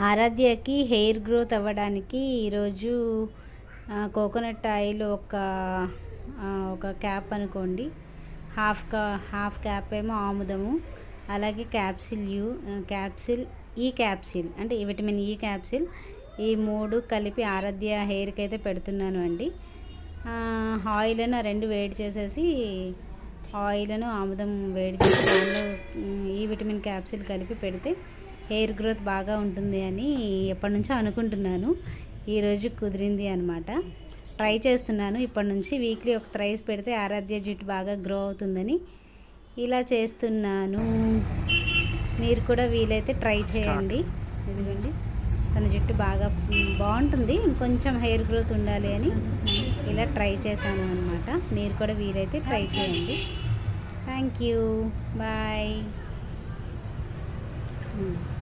ఆరాధ్యకి hair growth అవ్వడానికి ఈరోజు coconut oil ఒక క్యాప్ అనుకోండి, హాఫ్ క్యాప్ ఏమో ఆముదము, అలాగే క్యాప్సిల్ అంటే విటమిన్ ఈ క్యాప్సిల్, ఈ 3 కలిపి ఆరాధ్య హెయిర్కి అయితే పెడుతున్నాను అండి. ఆయిల్ను 2 వేడి చేసేసి, ఆయిల్ను ఆముదం వేడి చేసి దానిలో ఈ విటమిన్ క్యాప్సిల్ కలిపి పెడితే హెయిర్ గ్రోత్ బాగా ఉంటుంది అని ఎప్పటి నుంచో అనుకుంటున్నాను. ఈరోజు కుదిరింది అనమాట. ట్రై చేస్తున్నాను. ఇప్పటి నుంచి వీక్లీ ఒక థ్రైస్ పెడితే ఆరాధ్య జుట్టు బాగా గ్రో అవుతుందని ఇలా చేస్తున్నాను. మీరు కూడా వీలైతే ట్రై చేయండి. ఇదిగోండి, తన జుట్టు బాగా బాగుంటుంది, ఇంకొంచెం హెయిర్ గ్రోత్ ఉండాలి అని ఇలా ట్రై చేశాను అనమాట. మీరు కూడా వీలైతే ట్రై చేయండి. Thank you, bye.